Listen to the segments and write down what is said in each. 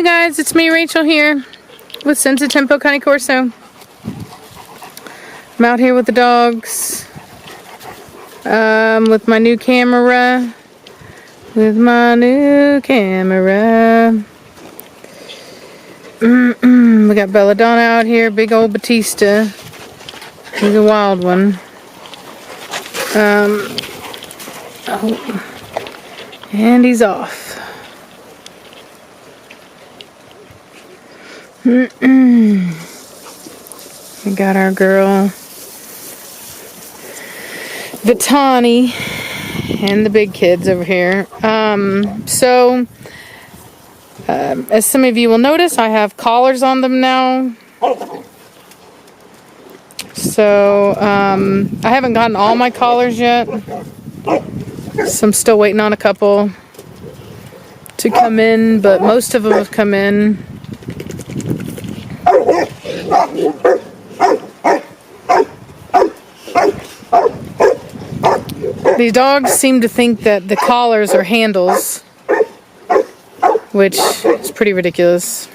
you guys, it's me, Rachel, here with Senza Tempo Cane Corso. I'm out here with the dogs, with my new camera, We got Belladonna out here, big old Batista. He's a wild one. And he's off. We got our girl Vitani and the big kids over here. As some of you will notice, I have collars on them now. So I haven't gotten all my collars yet, so I'm still waiting on a couple to come in, but most of them have come in. These dogs seem to think that the collars are handles, which is pretty ridiculous.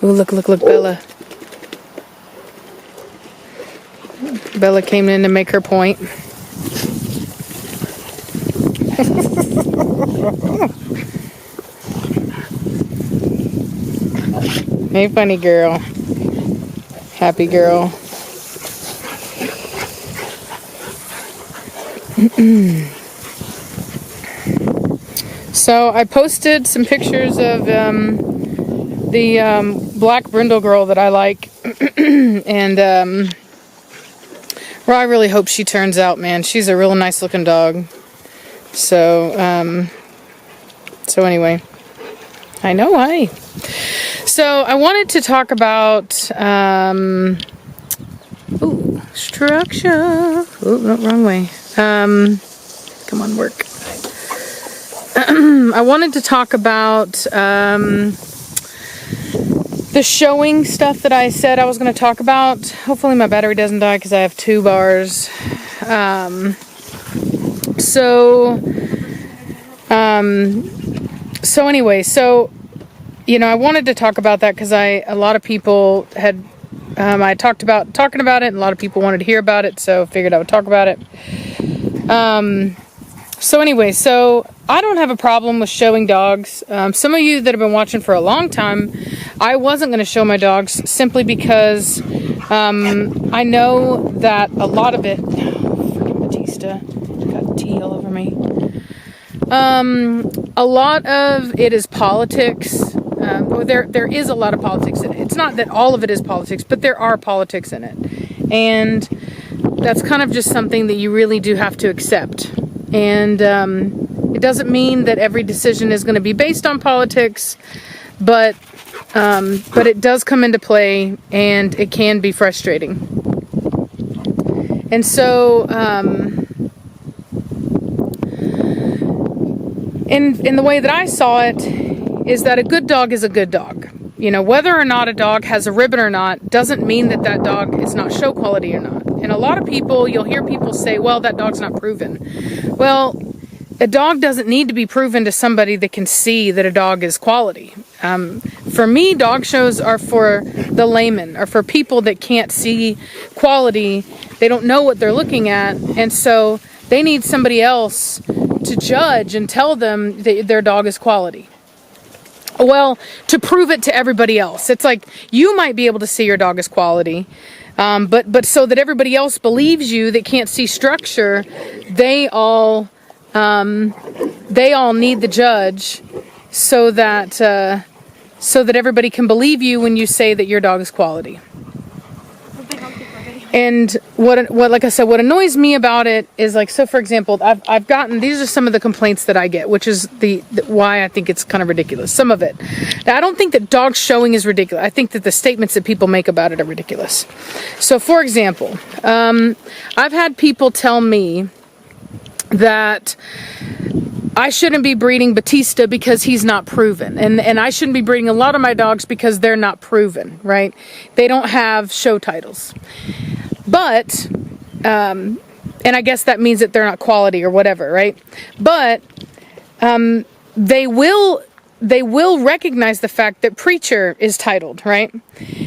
Ooh, look, Bella. Bella came in to make her point. Hey, funny girl. Happy girl. So I posted some pictures of the black brindle girl that I like. And well, I really hope she turns out, man. She's a real nice looking dog. So anyway, I know why. So I wanted to talk about structure. Oh, no, wrong way. Come on, work. I wanted to talk about the showing stuff that I said I was going to talk about. Hopefully my battery doesn't die because I have 2 bars. Anyway, you know, I wanted to talk about that because a lot of people had, I talking about it, and a lot of people wanted to hear about it, so I figured I would talk about it. Anyway, I don't have a problem with showing dogs. Some of you that have been watching for a long time, I wasn't going to show my dogs simply because I know that a lot of it, freaking Batista, got tea all over me. A lot of it is politics. There is a lot of politics in it. It's not that all of it is politics, but there are politics in it. And that's kind of just something that you really do have to accept. And it doesn't mean that every decision is going to be based on politics, but it does come into play, and it can be frustrating. And so, in the way that I saw it, is that a good dog is a good dog. You know, whether or not a dog has a ribbon or not doesn't mean that that dog is not show quality or not. And a lot of people, you'll hear people say, well, that dog's not proven. Well, a dog doesn't need to be proven to somebody that can see that a dog is quality. For me, dog shows are for the layman, or for people that can't see quality. They don't know what they're looking at, and so they need somebody else to judge and tell them that their dog is quality. Well, to prove it to everybody else. It's like, you might be able to see your dog is quality, but so that everybody else believes you that can't see structure, they all need the judge so that everybody can believe you when you say that your dog is quality. And what like I said, what annoys me about it is, like, so for example, I've gotten, these are some of the complaints that I get, which is the why I think it's kind of ridiculous. Some of it. Now, I don't think that dog showing is ridiculous. I think that the statements that people make about it are ridiculous. So for example, I've had people tell me that I shouldn't be breeding Batista because he's not proven. And I shouldn't be breeding a lot of my dogs because they're not proven, right? They don't have show titles. But, and I guess that means that they're not quality or whatever, right? But they will recognize the fact that Preacher is titled, right?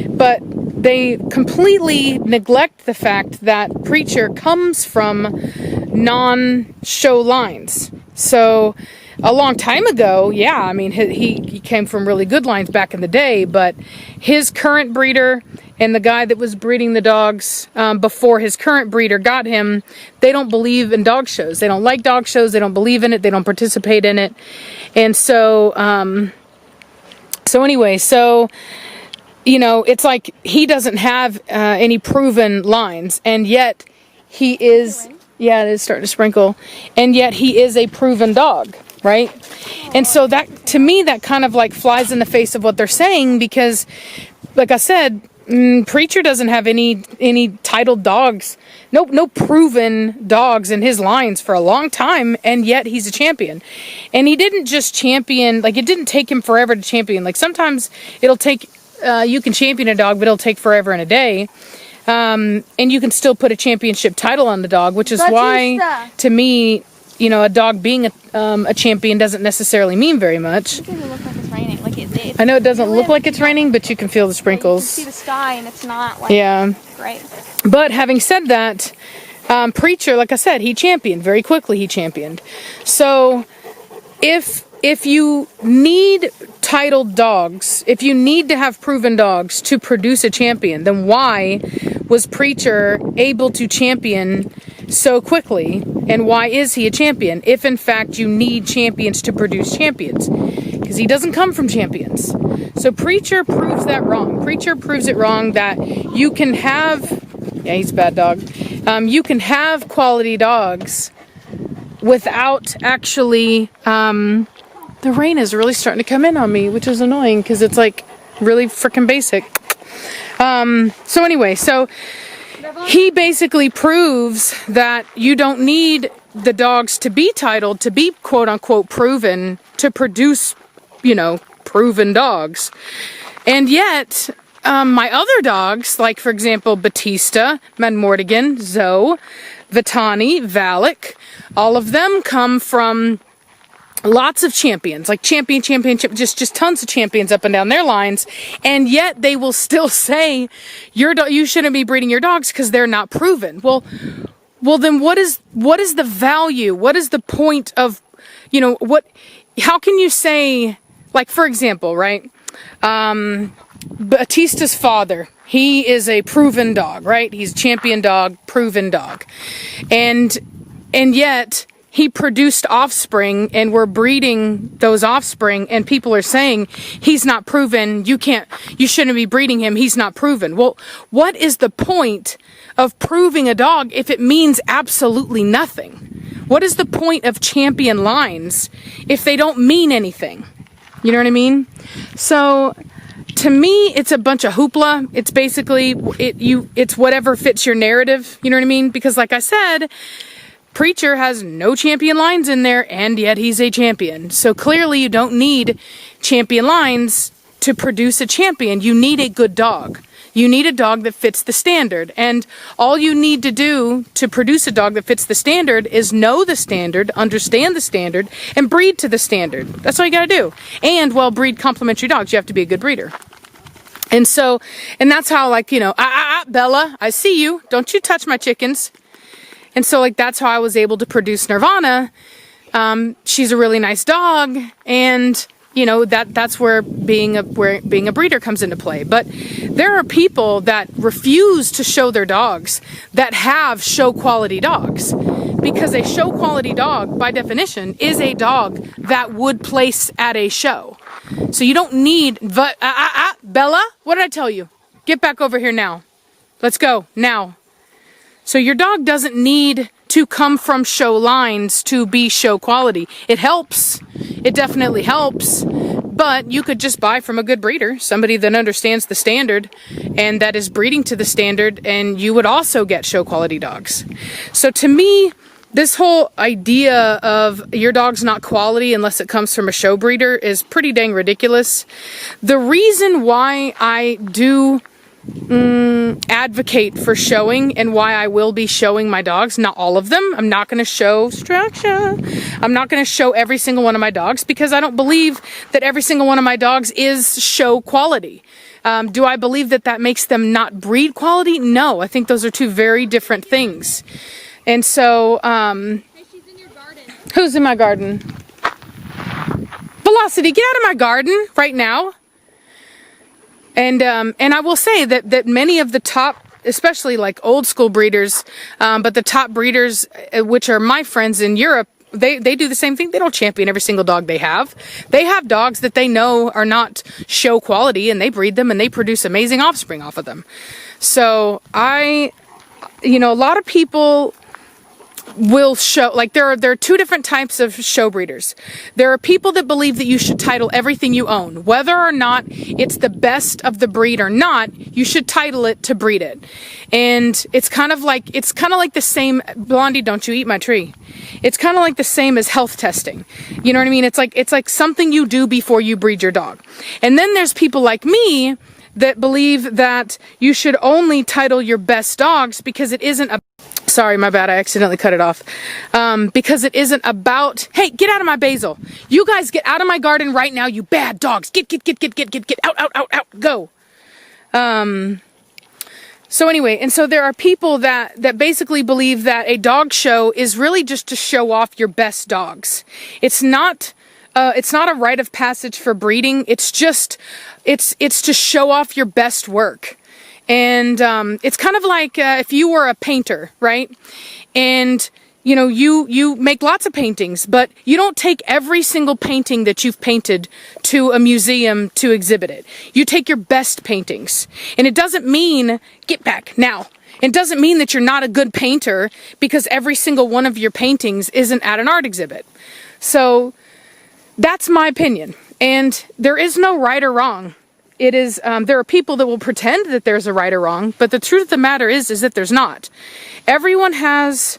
But they completely neglect the fact that Preacher comes from non-show lines. So a long time ago, yeah, I mean, he came from really good lines back in the day, but his current breeder and the guy that was breeding the dogs before his current breeder got him, they don't believe in dog shows. They don't like dog shows. They don't believe in it. They don't participate in it. And so, anyway, you know, it's like he doesn't have any proven lines, and yet he is, yeah, it is starting to sprinkle, and yet he is a proven dog, right? And so that, to me, that kind of like flies in the face of what they're saying, because, like I said, Preacher doesn't have any titled dogs, no proven dogs in his lines for a long time, and yet he's a champion. And he didn't just champion, like, it didn't take him forever to champion. Like, sometimes it'll take, you can champion a dog, but it'll take forever and a day. And you can still put a championship title on the dog, which is why, to me, you know, a dog being a champion doesn't necessarily mean very much. It doesn't look like it's raining. Like I know it doesn't look like it's raining, but you can feel the sprinkles. You can see the sky, and it's not like great. But having said that, Preacher, like I said, he championed very quickly. He championed. So if you need titled dogs, if you need to have proven dogs to produce a champion, then why was Preacher able to champion so quickly? And why is he a champion if in fact you need champions to produce champions? Because he doesn't come from champions. So Preacher proves that wrong. Preacher proves it wrong that you can have, yeah, he's a bad dog. You can have quality dogs without actually, the rain is really starting to come in on me, which is annoying because it's like really freaking basic. So anyway, so he basically proves that you don't need the dogs to be titled, to be quote unquote proven, to produce, you know, proven dogs. And yet, my other dogs, like for example, Batista, Madmortigan, Zoe, Vitani, Valak, all of them come from lots of champions, like championship, just tons of champions up and down their lines, and yet they will still say you shouldn't be breeding your dogs because they're not proven. Well, then what is the value? What is the point of, you know, how can you say, like for example, right? Batista's father, he is a proven dog, right? He's a champion dog, proven dog, and yet he produced offspring, and we're breeding those offspring, and people are saying he's not proven. You shouldn't be breeding him. He's not proven. Well, what is the point of proving a dog if it means absolutely nothing? What is the point of champion lines if they don't mean anything? You know what I mean? So to me, it's a bunch of hoopla. It's basically, it's whatever fits your narrative. You know what I mean? Because like I said, Preacher has no champion lines in there, and yet he's a champion. So clearly you don't need champion lines to produce a champion. You need a good dog. You need a dog that fits the standard. And all you need to do to produce a dog that fits the standard is know the standard, understand the standard, and breed to the standard. That's all you gotta do. And, well, breed complementary dogs. You have to be a good breeder. And so, and that's how, like, you know, Bella, I see you. Don't you touch my chickens. And so, like, that's how I was able to produce Nirvana. She's a really nice dog, and you know, that's where being a breeder comes into play. But there are people that refuse to show their dogs that have show quality dogs, because a show quality dog, by definition, is a dog that would place at a show. So you don't need Bella. What did I tell you? Get back over here now. Let's go now. So your dog doesn't need to come from show lines to be show quality. It helps. It definitely helps. But you could just buy from a good breeder, somebody that understands the standard and that is breeding to the standard, and you would also get show quality dogs. So to me, this whole idea of your dog's not quality unless it comes from a show breeder is pretty dang ridiculous. The reason why I do advocate for showing and why I will be showing my dogs. Not all of them. I'm not going to show structure. I'm not going to show every single one of my dogs because I don't believe that every single one of my dogs is show quality. Do I believe that that makes them not breed quality? No, I think those are two very different things. And so, Hey, she's in your garden. who's in my garden? Velocity, get out of my garden right now. And I will say that many of the top, especially like old school breeders, but the top breeders, which are my friends in Europe, they do the same thing. They don't champion every single dog they have. They have dogs that they know are not show quality, and they breed them and they produce amazing offspring off of them. So a lot of people will show, like there are two different types of show breeders. There are people that believe that you should title everything you own, whether or not it's the best of the breed or not. You should title it to breed it. And it's kind of like the same. Blondie, don't you eat my tree. It's kind of like the same as health testing. You know what I mean? It's like something you do before you breed your dog. And then there's people like me that believe that you should only title your best dogs because it isn't a... Sorry, my bad. I accidentally cut it off. Because it isn't about... Hey, get out of my basil. You guys get out of my garden right now, you bad dogs. Get out, go. So anyway, and so there are people that basically believe that a dog show is really just to show off your best dogs. It's not a rite of passage for breeding. It's to show off your best work. And it's kind of like if you were a painter, right? And you make lots of paintings, but you don't take every single painting that you've painted to a museum to exhibit it. You take your best paintings. And it doesn't mean, get back now. It doesn't mean that you're not a good painter because every single one of your paintings isn't at an art exhibit. So that's my opinion. And there is no right or wrong. It is, there are people that will pretend that there's a right or wrong, but the truth of the matter is that there's not. Everyone has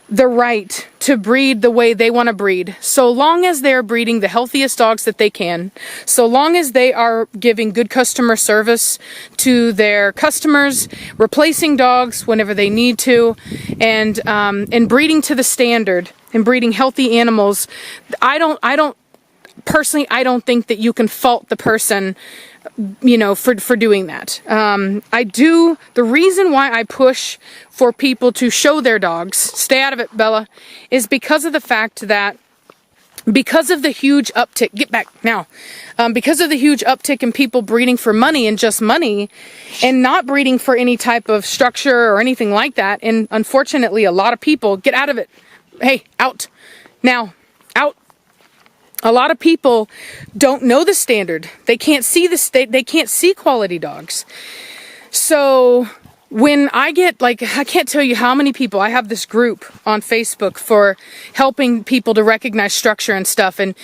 the right to breed the way they want to breed, so long as they're breeding the healthiest dogs that they can, so long as they are giving good customer service to their customers, replacing dogs whenever they need to, and breeding to the standard, and breeding healthy animals. I don't think that you can fault the person for doing that. The reason why I push for people to show their dogs, stay out of it, Bella, is because of the fact that because of the huge uptick, get back now, because of the huge uptick in people breeding for money and just money and not breeding for any type of structure or anything like that. And unfortunately, a lot of people, get out of it. Hey, out now, out. A lot of people don't know the standard. They can't see they can't see quality dogs. So when I get, I can't tell you how many people, I have this group on Facebook for helping people to recognize structure and stuff. And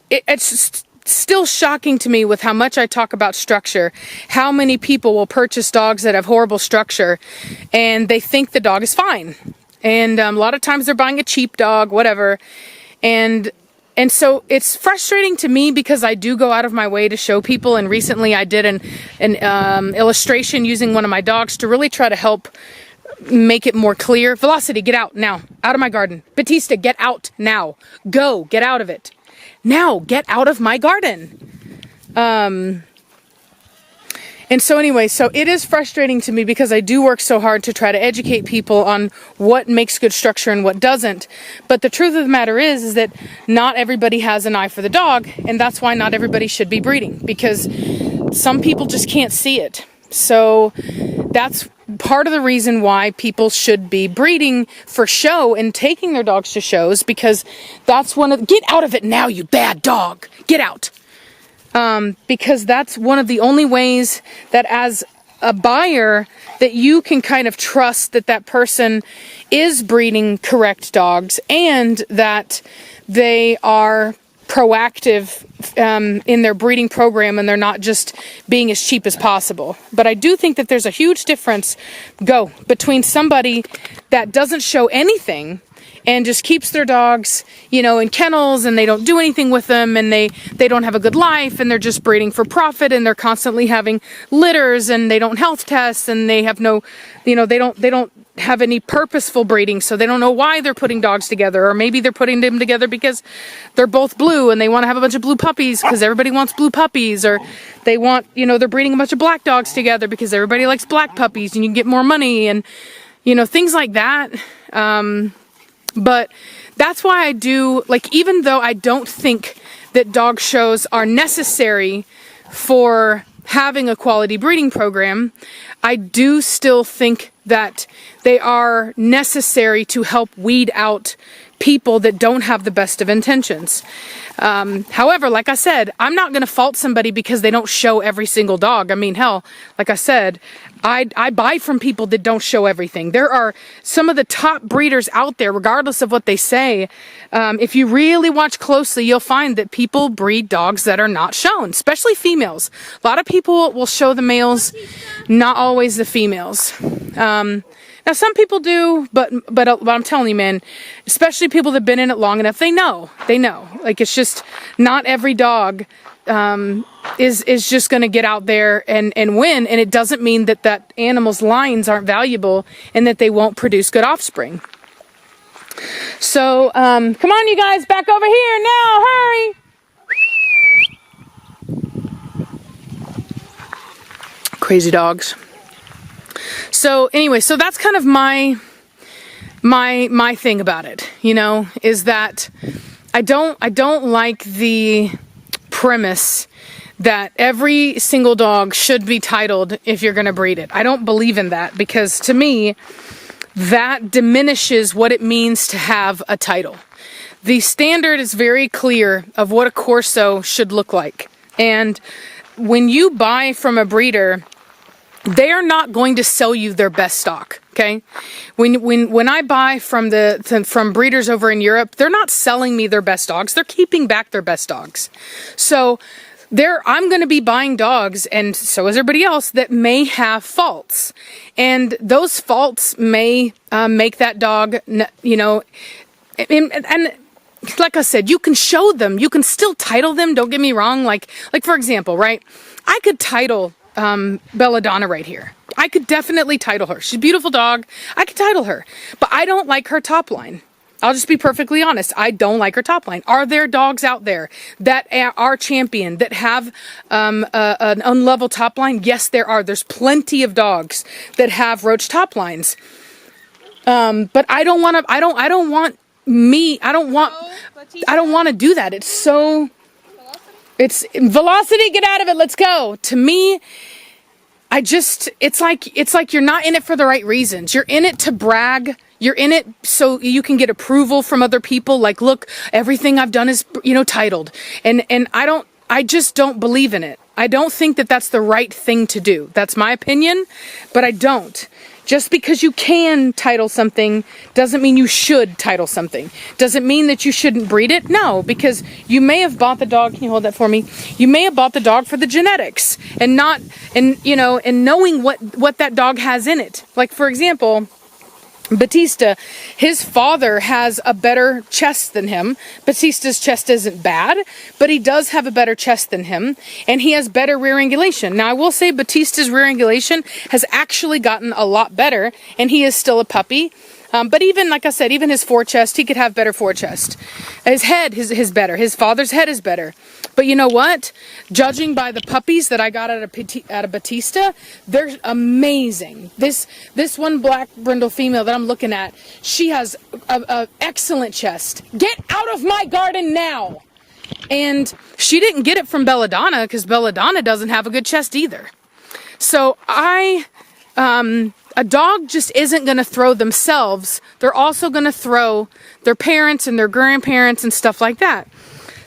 it's still shocking to me with how much I talk about structure, how many people will purchase dogs that have horrible structure and they think the dog is fine. And a lot of times they're buying a cheap dog, whatever. And so it's frustrating to me because I do go out of my way to show people. And recently I did an illustration using one of my dogs to really try to help make it more clear. Velocity, get out now. Out of my garden. Batista, get out now. Go, get out of it. Now, get out of my garden. And so anyway, so it is frustrating to me because I do work so hard to try to educate people on what makes good structure and what doesn't. But the truth of the matter is that not everybody has an eye for the dog, and that's why not everybody should be breeding, because some people just can't see it. So that's part of the reason why people should be breeding for show and taking their dogs to shows, because that's get out of it now, you bad dog. Get out. Because that's one of the only ways that as a buyer that you can kind of trust that that person is breeding correct dogs and that they are proactive in their breeding program and they're not just being as cheap as possible. But I do think that there's a huge difference between somebody that doesn't show anything and just keeps their dogs, you know, in kennels, and they don't do anything with them, and they don't have a good life, and they're just breeding for profit, and they're constantly having litters, and they don't health test, and they have no, you know, they don't have any purposeful breeding, so they don't know why they're putting dogs together. Or maybe they're putting them together because they're both blue and they want to have a bunch of blue puppies because everybody wants blue puppies. Or they want, you know, they're breeding a bunch of black dogs together because everybody likes black puppies and you can get more money, and, you know, things like that. But that's why I do, like, even though I don't think that dog shows are necessary for having a quality breeding program, I do still think that they are necessary to help weed out people that don't have the best of intentions. However, like I said, I'm not going to fault somebody because they don't show every single dog. I mean, hell, like I said, I buy from people that don't show everything. There are some of the top breeders out there, regardless of what they say. If you really watch closely, you'll find that people breed dogs that are not shown, especially females. A lot of people will show the males, not always the females. Now, some people do, but I'm telling you, man, especially people that've been in it long enough, they know. Like, it's just not every dog is just going to get out there and win. And it doesn't mean that animal's lines aren't valuable and that they won't produce good offspring. So, come on, you guys, back over here now, hurry. Crazy dogs. So anyway, so that's kind of my thing about it, you know, is that I don't like the premise that every single dog should be titled if you're going to breed it. I don't believe in that, because to me, that diminishes what it means to have a title. The standard is very clear of what a Corso should look like. And when you buy from a breeder, they are not going to sell you their best stock, okay? When I buy from breeders over in Europe, they're not selling me their best dogs. They're keeping back their best dogs. So I'm going to be buying dogs, and so is everybody else, that may have faults. And those faults may make that dog, you know, and like I said, you can show them. You can still title them. Don't get me wrong. Like for example, right? I could title Belladonna right here. I could definitely title her. She's a beautiful dog. I could title her, but I don't like her top line. I'll just be perfectly honest. I don't like her top line. Are there dogs out there that are champion, that have an unlevel top line? Yes, there are. There's plenty of dogs that have roach top lines. But I don't want to do that. It's velocity, get out of it, let's go. To me, it's like you're not in it for the right reasons. You're in it to brag. You're in it so you can get approval from other people. Like, look, everything I've done is, you know, titled. And I just don't believe in it. I don't think that that's the right thing to do. That's my opinion, but I don't. Just because you can title something doesn't mean you should title something. Doesn't mean that you shouldn't breed it. No, because you may have bought the dog. Can you hold that for me? You may have bought the dog for the genetics and knowing what that dog has in it. Like, for example, Batista, his father has a better chest than him. Batista's chest isn't bad, but he does have a better chest than him, and he has better rear angulation. Now, I will say Batista's rear angulation has actually gotten a lot better, and he is still a puppy. But even, like I said, even his forechest, he could have better forechest. His head is better. His father's head is better. But you know what? Judging by the puppies that I got out of Batista, they're amazing. This one black brindle female that I'm looking at, she has a excellent chest. Get out of my garden now! And she didn't get it from Belladonna, because Belladonna doesn't have a good chest either. So a dog just isn't going to throw themselves. They're also going to throw their parents and their grandparents and stuff like that.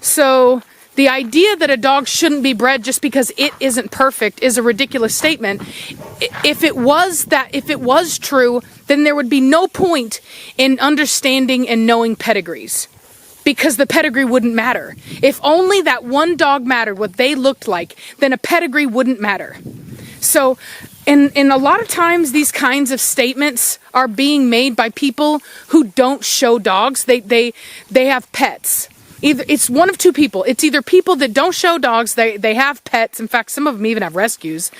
So the idea that a dog shouldn't be bred just because it isn't perfect is a ridiculous statement. If it was true, then there would be no point in understanding and knowing pedigrees, because the pedigree wouldn't matter. If only that one dog mattered, what they looked like, then a pedigree wouldn't matter. So And a lot of times these kinds of statements are being made by people who don't show dogs. They have pets. Either it's one of two people. It's either people that don't show dogs, they have pets. In fact, some of them even have rescues.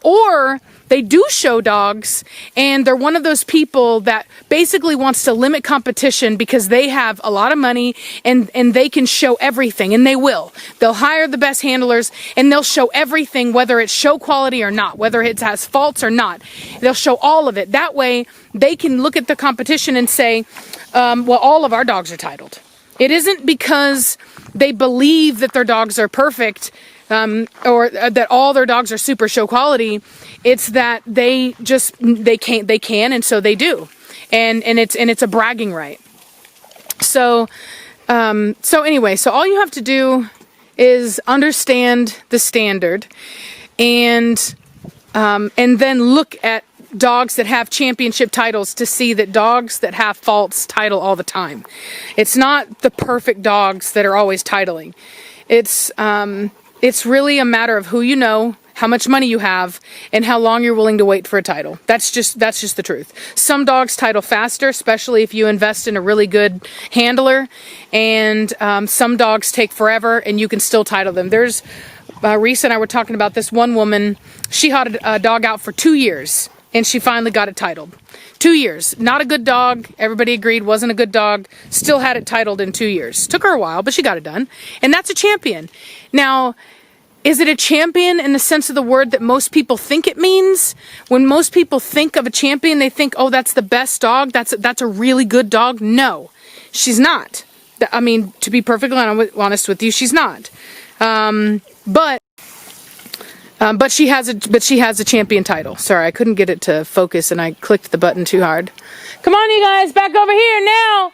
Or they do show dogs, and they're one of those people that basically wants to limit competition because they have a lot of money and they can show everything, and they will. They'll hire the best handlers, and they'll show everything, whether it's show quality or not, whether it has faults or not. They'll show all of it. That way, they can look at the competition and say, well, all of our dogs are titled. It isn't because they believe that their dogs are perfect, or that all their dogs are super show quality. It's that they can, and so they do, and it's a bragging right. So anyway, so all you have to do is understand the standard, and then look at dogs that have championship titles to see that dogs that have faults title all the time. It's not the perfect dogs that are always titling. It's really a matter of who you know, how much money you have, and how long you're willing to wait for a title. That's just the truth. Some dogs title faster, especially if you invest in a really good handler, and some dogs take forever, and you can still title them. There's Reese and I were talking about this one woman. She had a dog out for 2 years. And she finally got it titled. 2 years. Not a good dog. Everybody agreed wasn't a good dog. Still had it titled in 2 years. Took her a while, but she got it done. And that's a champion. Now, is it a champion in the sense of the word that most people think it means? When most people think of a champion, they think, oh, that's the best dog. That's a really good dog. No, she's not. I mean, to be perfectly honest with you, she's not. But she has a champion title. Sorry, I couldn't get it to focus and I clicked the button too hard. Come on, you guys, back over here now.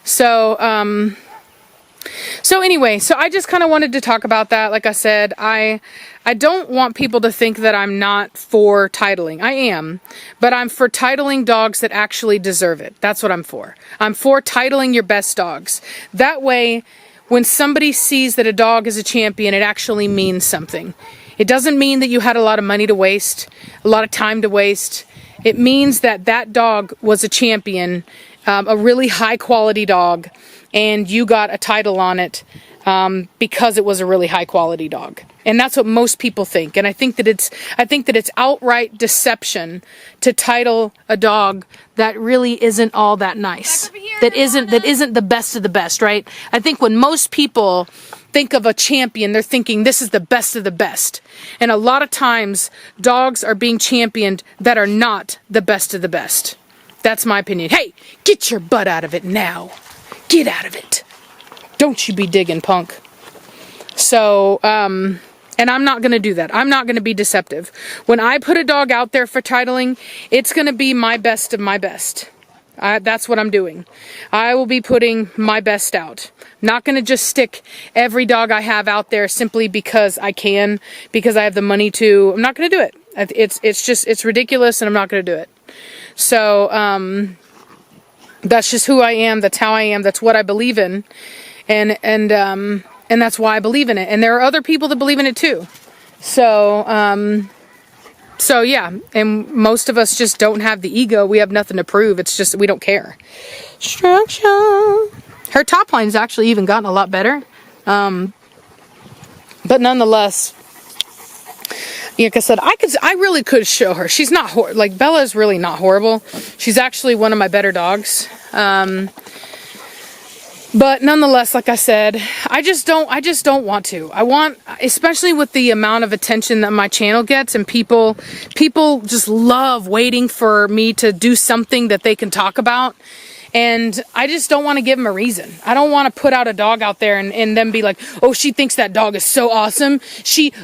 So anyway, so I just kind of wanted to talk about that. Like I said, I don't want people to think that I'm not for titling. I am, but I'm for titling dogs that actually deserve it. That's what I'm for. I'm for titling your best dogs. That way, when somebody sees that a dog is a champion, it actually means something. It doesn't mean that you had a lot of money to waste, a lot of time to waste. It means that that dog was a champion, a really high quality dog, and you got a title on it because it was a really high quality dog. And that's what most people think. And I think that it's outright deception to title a dog that really isn't all that nice. That isn't the best of the best, right? I think when most people think of a champion, they're thinking this is the best of the best. And a lot of times dogs are being championed that are not the best of the best. That's my opinion. Hey, get your butt out of it now. Get out of it. Don't you be digging, punk. So, and I'm not going to do that. I'm not going to be deceptive. When I put a dog out there for titling, it's going to be my best of my best. That's what I'm doing. I will be putting my best out. Not going to just stick every dog I have out there simply because I can, because I have the money to. I'm not going to do it. It's ridiculous, and I'm not going to do it. So, that's just who I am. That's how I am. That's what I believe in. And that's why I believe in it. And there are other people that believe in it too. So yeah. And most of us just don't have the ego. We have nothing to prove. It's just, we don't care. Structure. Her top line's actually even gotten a lot better. But nonetheless, like I said, I really could show her. She's not like Bella's really not horrible. She's actually one of my better dogs. But nonetheless, like I said, I just don't want to. I want, especially with the amount of attention that my channel gets, and people just love waiting for me to do something that they can talk about. And I just don't want to give them a reason. I don't want to put out a dog out there and then be like, oh, she thinks that dog is so awesome.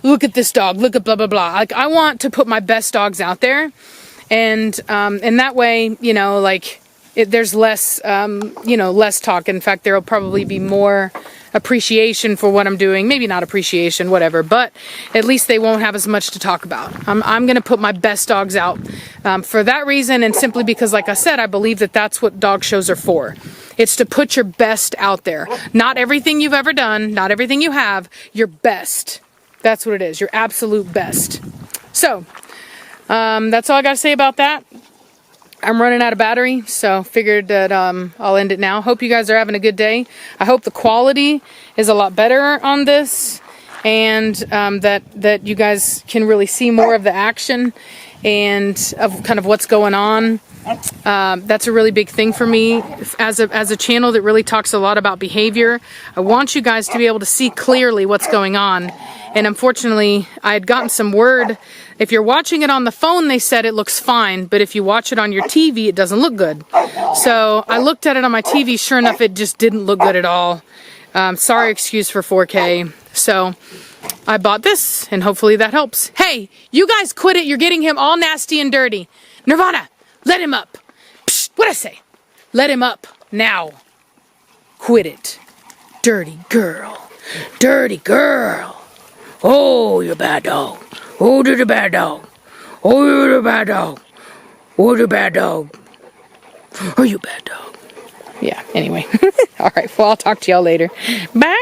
Look at this dog, look at blah, blah, blah. Like, I want to put my best dogs out there. And that way, you know, like, there's less, less talk. In fact, there'll probably be more appreciation for what I'm doing. Maybe not appreciation, whatever, but at least they won't have as much to talk about. I'm going to put my best dogs out for that reason, and simply because, like I said, I believe that that's what dog shows are for. It's to put your best out there. Not everything you've ever done, not everything you have, your best. That's what it is. Your absolute best. So, that's all I got to say about that. I'm running out of battery, so figured that I'll end it now. Hope you guys are having a good day. I hope the quality is a lot better on this, and that you guys can really see more of the action and of kind of what's going on. That's a really big thing for me as a channel that really talks a lot about behavior. I want you guys to be able to see clearly what's going on. And unfortunately, I had gotten some word. If you're watching it on the phone, they said it looks fine, but if you watch it on your TV, it doesn't look good. So I looked at it on my TV. Sure enough, it just didn't look good at all. Sorry, excuse for 4K. So I bought this, and hopefully that helps. Hey, you guys quit it. You're getting him all nasty and dirty. Nirvana, let him up. Psst, what'd I say? Let him up now. Quit it. Dirty girl. Dirty girl. Oh, you're a bad dog. Oh, you're the bad dog. Oh, you're the bad dog. Oh, you're a bad dog. Oh, you bad dog. Yeah, anyway. All right, well, I'll talk to y'all later. Bye.